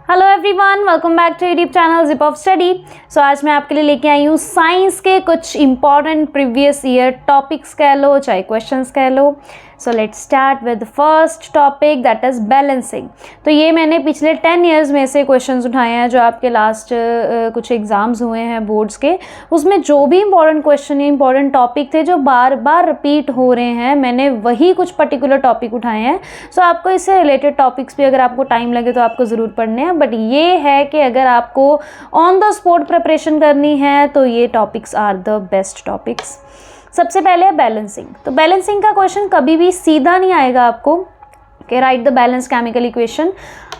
Hello everyone, welcome back to YouTube channel zip of study. So आज मैं आपके लिए लेके आई हूँ साइंस के कुछ इंपॉर्टेंट प्रीवियस ईयर टॉपिक्स कह लो चाहे क्वेश्चंस कह लो। So let's start with the first topic that is balancing. तो ये मैंने पिछले 10 ईयर्स में से क्वेश्चंस उठाए हैं जो आपके लास्ट कुछ एग्ज़ाम्स हुए हैं बोर्ड्स के, उसमें जो भी इंपॉर्टेंट क्वेश्चन या इंपॉर्टेंट टॉपिक थे जो बार बार रिपीट हो रहे हैं, मैंने वही कुछ पर्टिकुलर टॉपिक उठाए हैं। सो आपको इससे रिलेटेड टॉपिक्स भी अगर आपको टाइम लगे तो आपको ज़रूर पढ़ने हैं, बट ये है कि अगर आपको ऑन द स्पॉट प्रिपरेशन करनी है तो ये topics are the best topics. सबसे पहले है बैलेंसिंग। तो बैलेंसिंग का क्वेश्चन कभी भी सीधा नहीं आएगा आपको कि right the balance chemical equation.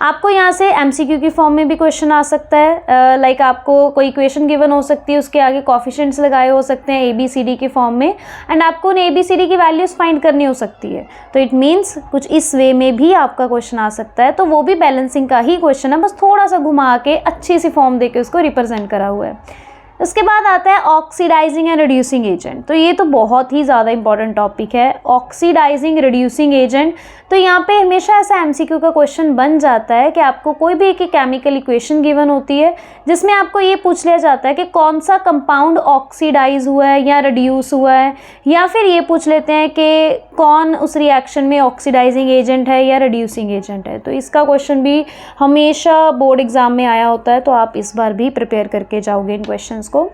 आपको यहाँ से एमसीक्यू की फॉर्म में भी क्वेश्चन आ सकता है। लाइक आपको कोई इक्वेशन गिवन हो सकती है, उसके आगे कोफिशिएंट्स लगाए हो सकते हैं ABCD की फॉर्म में, एंड आपको उन ABCD की वैल्यूज़ फाइंड करनी हो सकती है। तो इट मीन्स कुछ इस वे में भी आपका क्वेश्चन आ सकता है। तो वो भी बैलेंसिंग का ही क्वेश्चन है, बस थोड़ा सा घुमा के अच्छी सी फॉर्म देके उसको रिप्रेजेंट करा हुआ है। उसके बाद आता है ऑक्सीडाइजिंग एंड रिड्यूसिंग एजेंट। तो ये तो बहुत ही ज़्यादा इंपॉर्टेंट टॉपिक है, ऑक्सीडाइजिंग रिड्यूसिंग एजेंट। तो यहाँ पे हमेशा ऐसा एमसीक्यू का क्वेश्चन बन जाता है कि आपको कोई भी एक केमिकल इक्वेशन गिवन होती है जिसमें आपको ये पूछ लिया जाता है कि कौन सा कंपाउंड ऑक्सीडाइज हुआ है या रिड्यूस हुआ है, या फिर ये पूछ लेते हैं कि कौन उस रिएक्शन में ऑक्सीडाइजिंग एजेंट है या रिड्यूसिंग एजेंट है। तो इसका क्वेश्चन भी हमेशा बोर्ड एग्जाम में आया होता है, तो आप इस बार भी प्रिपेयर करके जाओगे इन क्वेश्चंस को।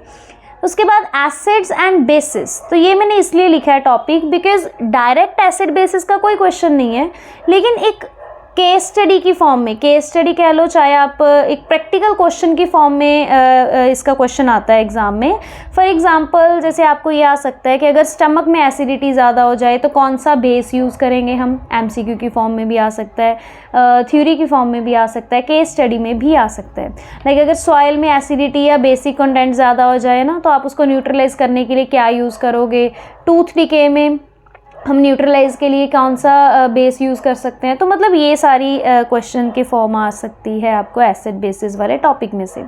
उसके बाद एसिड्स एंड बेसिस। तो ये मैंने इसलिए लिखा है topic because direct acid basis का कोई क्वेश्चन नहीं है, लेकिन एक केस स्टडी की फॉर्म में, केस स्टडी कह लो चाहे आप एक प्रैक्टिकल क्वेश्चन की फॉर्म में इसका क्वेश्चन आता है एग्ज़ाम में। फॉर एग्जांपल जैसे आपको ये आ सकता है कि अगर स्टमक में एसिडिटी ज़्यादा हो जाए तो कौन सा बेस यूज़ करेंगे हम, एमसीक्यू की फॉर्म में भी आ सकता है, थ्योरी की फॉर्म में भी आ सकता है, केस स्टडी में भी आ सकता है। लाइक अगर सॉइल में एसिडिटी या बेसिक कंटेंट ज़्यादा हो जाए ना, तो आप उसको न्यूट्रलाइज करने के लिए क्या यूज़ करोगे। टूथ डिके में हम न्यूट्रलाइज के लिए कौन सा बेस यूज़ कर सकते हैं। तो मतलब ये सारी क्वेश्चन की फॉर्म आ सकती है आपको एसिड बेसिस वाले टॉपिक में से,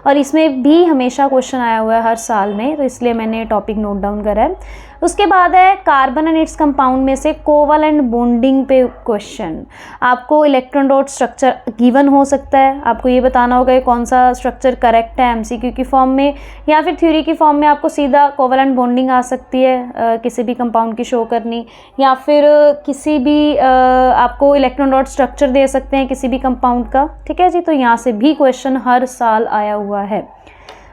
और इसमें भी हमेशा क्वेश्चन आया हुआ है हर साल में, तो इसलिए मैंने टॉपिक नोट डाउन करा है। उसके बाद है कार्बन एंड इट्स कंपाउंड में से कोवलेंट बॉन्डिंग पे क्वेश्चन। आपको इलेक्ट्रॉन डॉट स्ट्रक्चर गिवन हो सकता है, आपको ये बताना होगा कि कौन सा स्ट्रक्चर करेक्ट है एमसीक्यू की फॉर्म में, या फिर थ्योरी की फॉर्म में आपको सीधा कोवलेंट बॉन्डिंग आ सकती है किसी भी कंपाउंड की शो करनी, या फिर किसी भी आपको इलेक्ट्रॉन डॉट स्ट्रक्चर दे सकते हैं किसी भी कंपाउंड का। ठीक है जी, तो यहाँ से भी क्वेश्चन हर साल आया हुआ है।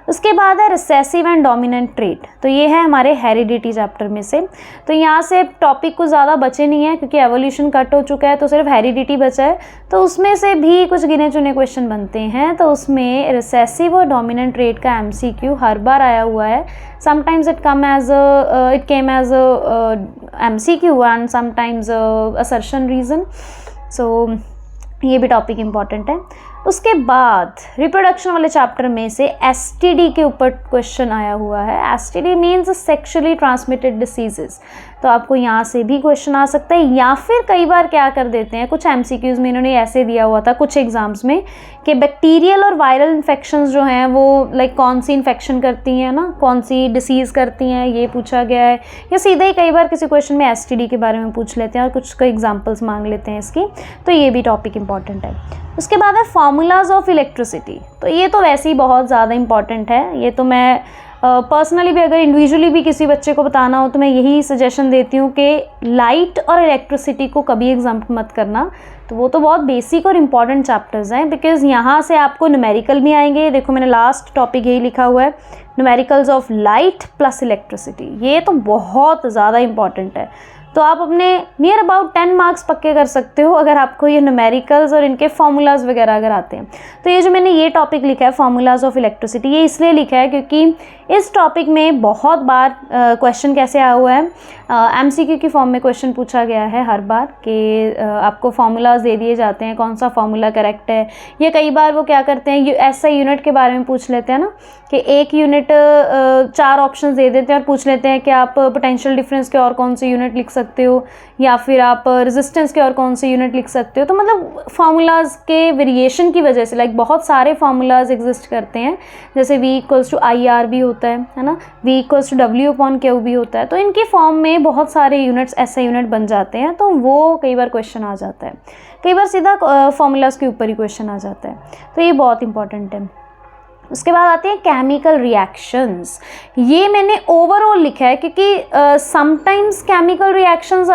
उसके बाद है रिसेसिव एंड डोमिनेंट ट्रेट। तो ये है हमारे हेरिडिटी चैप्टर में से। तो यहाँ से टॉपिक कुछ ज़्यादा बचे नहीं है क्योंकि एवोल्यूशन कट हो चुका है, तो सिर्फ हेरिडिटी बचा है। तो उसमें से भी कुछ गिने चुने क्वेश्चन बनते हैं। तो उसमें रिसेसिव और डोमिनेंट ट्रेट का एमसीक्यू हर बार आया हुआ है। Sometimes it came as MCQ and sometimes assertion reason. So ये भी टॉपिक इम्पॉर्टेंट है। उसके बाद रिप्रोडक्शन वाले चैप्टर में से एसटीडी के ऊपर क्वेश्चन आया हुआ है। STD means sexually transmitted diseases. तो आपको यहाँ से भी क्वेश्चन आ सकता है, या फिर कई बार क्या कर देते हैं कुछ एमसीक्यूज़ में इन्होंने ऐसे दिया हुआ था कुछ एग्जाम्स में कि बैक्टीरियल और वायरल इन्फेक्शंस जो हैं वो लाइक कौन सी इन्फेक्शन करती हैं ना, कौन सी डिसीज़ करती हैं, ये पूछा गया है। या सीधे ही कई बार किसी क्वेश्चन में एसटीडी के बारे में पूछ लेते हैं और कुछ एग्जाम्पल्स मांग लेते हैं इसकी। तो ये भी टॉपिक इंपॉर्टेंट है। उसके बाद है फार्मूलाज ऑफ इलेक्ट्रिसिटी। तो ये तो वैसे ही बहुत ज़्यादा इंपॉर्टेंट है। ये तो मैं पर्सनली भी अगर इंडिविजुअली भी किसी बच्चे को बताना हो तो मैं यही सजेशन देती हूँ कि लाइट और इलेक्ट्रिसिटी को कभी एग्जाम्प मत करना। तो वो तो बहुत बेसिक और इम्पॉर्टेंट चैप्टर्स हैं, बिकॉज यहाँ से आपको न्यूमेरिकल भी आएंगे। देखो मैंने लास्ट टॉपिक यही लिखा हुआ है, numericals of light plus electricity. ये तो बहुत ज़्यादा इंपॉर्टेंट है। तो आप अपने नियर अबाउट 10 मार्क्स पक्के कर सकते हो अगर आपको ये न्यूमेरिकल्स और इनके फार्मूलाज वगैरह अगर आते हैं। तो ये जो मैंने ये टॉपिक लिखा है फार्मूलाज ऑफ इलेक्ट्रिसिटी, ये इसलिए लिखा है क्योंकि इस टॉपिक में बहुत बार क्वेश्चन कैसे आया हुआ है, एमसीक्यू की फॉर्म में क्वेश्चन पूछा गया है हर बार कि आपको फार्मूलाज दे दिए जाते हैं कौन सा फार्मूला करेक्ट है। या कई बार वो क्या करते हैं ऐसा यूनिट के बारे में पूछ लेते हैं ना कि एक यूनिट 4 ऑप्शंस दे देते हैं और पूछ लेते हैं कि आप पोटेंशियल डिफरेंस के और कौन से यूनिट लिख सकते सकते हो, या फिर आप रेजिस्टेंस के और कौन से यूनिट लिख सकते हो। तो मतलब फार्मूलाज के वेरिएशन की वजह से लाइक बहुत सारे फार्मूलाज एग्जिस्ट करते हैं, जैसे V इक्वल्स टू IR भी होता है ना, V इक्वल्स टू W/Q भी होता है। तो इनकी फॉर्म में बहुत सारे यूनिट्स ऐसे यूनिट बन जाते हैं, तो वो कई बार क्वेश्चन आ जाता है, कई बार सीधा फार्मूलाज के ऊपर ही क्वेश्चन आ जाता है। तो ये बहुत इंपॉर्टेंट है। उसके बाद आते हैं केमिकल रिएक्शंस। ये मैंने ओवरऑल लिखा है क्योंकि समटाइम्स केमिकल रिएक्शंस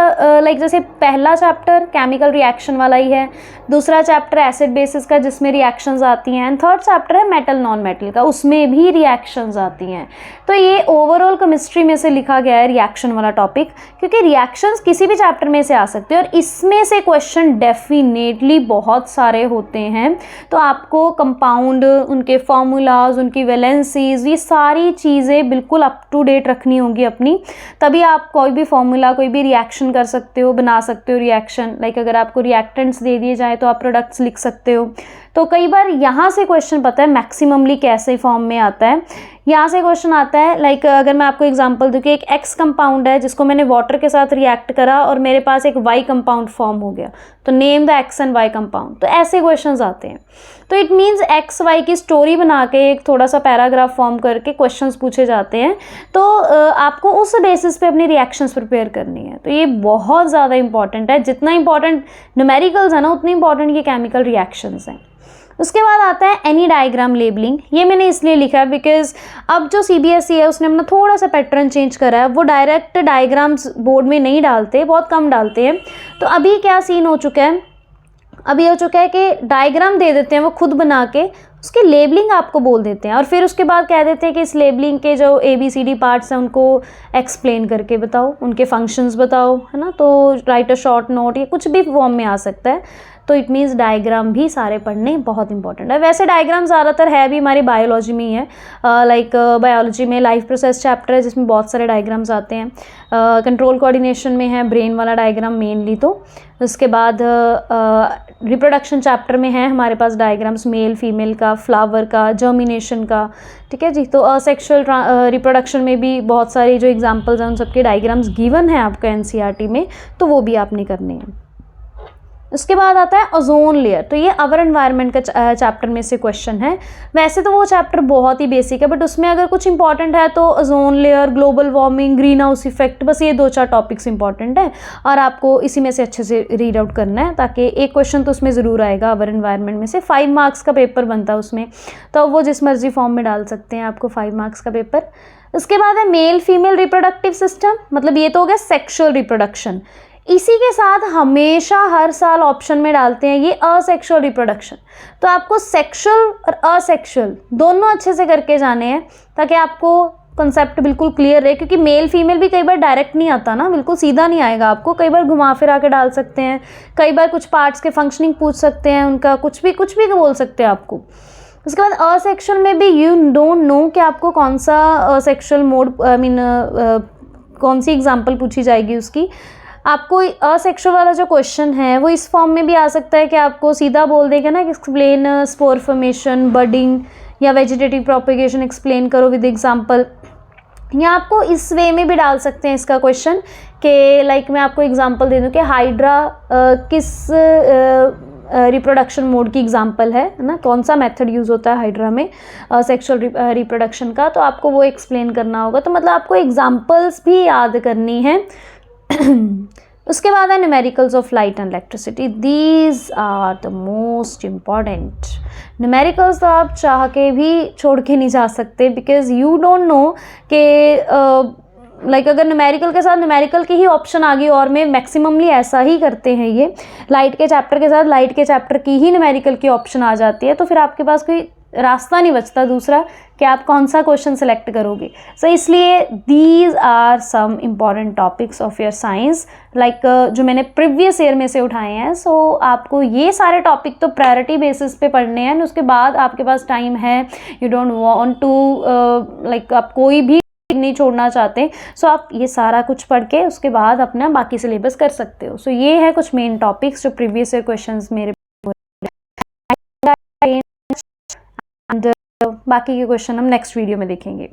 लाइक जैसे पहला चैप्टर केमिकल रिएक्शन वाला ही है, दूसरा चैप्टर एसिड बेसिस का जिसमें रिएक्शंस आती हैं, एंड थर्ड चैप्टर है मेटल नॉन मेटल का, उसमें भी रिएक्शंस आती हैं। तो ये ओवरऑल केमिस्ट्री में से लिखा गया है रिएक्शन वाला टॉपिक, क्योंकि रिएक्शंस किसी भी चैप्टर में से आ सकते हैं और इसमें से क्वेश्चन डेफिनेटली बहुत सारे होते हैं। तो आपको कंपाउंड, उनके फॉर्मूलाज, उनकी वैलेंसीज, ये सारी चीज़ें बिल्कुल अप टू डेट रखनी होगी अपनी, तभी आप कोई भी फॉर्मूला, कोई भी रिएक्शन कर सकते हो, बना सकते हो रिएक्शन। लाइक अगर आपको रिएक्टेंट्स दे दिए जाए तो आप प्रोडक्ट्स लिख सकते हो। तो कई बार यहाँ से क्वेश्चन पता है मैक्सिममली कैसे फॉर्म में आता है, यहाँ से क्वेश्चन आता है। लाइक अगर मैं आपको एग्जांपल दूँ कि एक X कंपाउंड है जिसको मैंने वाटर के साथ रिएक्ट करा और मेरे पास एक Y कंपाउंड फॉर्म हो गया, तो name the X and Y compound. तो ऐसे क्वेश्चंस आते हैं। तो इट मीन्स X Y की स्टोरी बना के एक थोड़ा सा पैराग्राफ फॉर्म करके क्वेश्चंस पूछे जाते हैं, तो आपको उस बेसिस पे अपनी रिएक्शंस प्रिपेयर करनी है। तो ये बहुत ज़्यादा इंपॉर्टेंट है, जितना इंपॉर्टेंट न्यूमेरिकल्स है ना उतनी इंपॉर्टेंट ये केमिकल रिएक्शंस हैं। उसके बाद आता है एनी डायग्राम लेबलिंग। ये मैंने इसलिए लिखा है बिकॉज अब जो CBSE है उसने अपना थोड़ा सा पैटर्न चेंज करा है, वो डायरेक्ट डायग्राम्स बोर्ड में नहीं डालते, बहुत कम डालते हैं। तो अभी क्या सीन हो चुका है, अभी हो चुका है कि डायग्राम दे देते हैं वो खुद बना के, उसकी लेबलिंग आपको बोल देते हैं और फिर उसके बाद कह देते हैं कि इस लेबलिंग के जो ABCD पार्ट्स हैं उनको एक्सप्लेन करके बताओ, उनके फंक्शंस बताओ, है ना। तो राइट अ शॉर्ट नोट, ये कुछ भी फॉर्म में आ सकता है। तो इट मीन्स डायग्राम भी सारे पढ़ने बहुत इंपॉर्टेंट है। वैसे डायग्राम ज़्यादातर है भी हमारी बायोलॉजी में ही है। लाइक बायोलॉजी में लाइफ प्रोसेस चैप्टर है जिसमें बहुत सारे डायग्राम्स आते हैं। कंट्रोल कोऑर्डिनेशन में है ब्रेन वाला डायग्राम मेनली। तो उसके बाद रिप्रोडक्शन चैप्टर में है हमारे पास डायग्राम्स मेल फीमेल का, फ्लावर का, जर्मिनेशन का, ठीक है जी। तो असेक्सुअल रिप्रोडक्शन में भी बहुत सारी जो एग्जांपल्स हैं उन सबके डायग्राम्स गिवन है आपको NCERT में, तो वो भी आपने करने हैं। उसके बाद आता है ओजोन लेयर। तो ये अवर एनवायरनमेंट का चैप्टर में से क्वेश्चन है। वैसे तो वो चैप्टर बहुत ही बेसिक है, बट उसमें अगर कुछ इंपॉर्टेंट है तो ozone layer, global warming, green house effect, बस ये 2-4 टॉपिक्स इंपॉर्टेंट है और आपको इसी में से अच्छे से रीड आउट करना है, ताकि एक क्वेश्चन तो उसमें ज़रूर आएगा अवर एनवायरनमेंट में से। 5 मार्क्स का पेपर बनता है उसमें, तो वो जिस मर्जी फॉर्म में डाल सकते हैं आपको 5 मार्क्स का पेपर। उसके बाद है मेल फीमेल रिप्रोडक्टिव सिस्टम, मतलब ये तो हो गया सेक्शुअल रिप्रोडक्शन। इसी के साथ हमेशा हर साल ऑप्शन में डालते हैं ये असेक्सुअल रिप्रोडक्शन। तो आपको सेक्सुअल और असेक्सुअल दोनों अच्छे से करके जाने हैं, ताकि आपको कॉन्सेप्ट बिल्कुल क्लियर रहे, क्योंकि मेल फीमेल भी कई बार डायरेक्ट नहीं आता ना, बिल्कुल सीधा नहीं आएगा आपको, कई बार घुमा फिरा के डाल सकते हैं, कई बार कुछ पार्ट्स के फंक्शनिंग पूछ सकते हैं, उनका कुछ भी बोल सकते हैं आपको। उसके बाद असेक्सुअल में भी यू डोंट नो कि आपको कौन सा असेक्सुअल मोड, कौन सी एग्जाम्पल पूछी जाएगी उसकी। आपको असेक्सुअल वाला जो क्वेश्चन है वो इस फॉर्म में भी आ सकता है कि आपको सीधा बोल देगा ना कि एक्सप्लेन स्पोर फॉर्मेशन, बडिंग या वेजिटेटिव प्रोपेगेशन एक्सप्लेन करो विद एग्जांपल। या आपको इस वे में भी डाल सकते हैं इसका क्वेश्चन कि लाइक मैं आपको एग्जांपल दे दूं कि हाइड्रा किस रिप्रोडक्शन मोड की एग्जांपल है ना, कौन सा मेथड यूज़ होता है हाइड्रा में सेक्सुअल रिप्रोडक्शन का, तो आपको वो एक्सप्लेन करना होगा। तो मतलब आपको एग्जांपल्स भी याद करनी है। उसके बाद है numericals of light and electricity. These are the most important. Numericals तो आप चाह के भी छोड़ के नहीं जा सकते, बिकॉज यू डोंट नो कि लाइक अगर न्यूमेरिकल के साथ न्यूमेरिकल की ही ऑप्शन आ गई, और में मैक्सिममली ऐसा ही करते हैं ये, लाइट के चैप्टर के साथ लाइट के चैप्टर की ही न्यूमेरिकल की ऑप्शन आ जाती है, तो फिर आपके पास कोई रास्ता नहीं बचता दूसरा कि आप कौन सा क्वेश्चन सेलेक्ट करोगे। सो इसलिए these are some important topics of your science, like जो मैंने प्रीवियस ईयर में से उठाए हैं। सो आपको ये सारे टॉपिक तो प्रायोरिटी बेसिस पे पढ़ने हैं, उसके बाद आपके पास टाइम है, you don't want to like आप कोई भी नहीं छोड़ना चाहते, सो आप ये सारा कुछ पढ़ के उसके बाद अपना बाकी सिलेबस कर सकते हो। सो ये है कुछ मेन टॉपिक्स जो प्रीवियस ईयर क्वेश्चंस मेरे एंड बाकी के क्वेश्चन हम नेक्स्ट वीडियो में देखेंगे।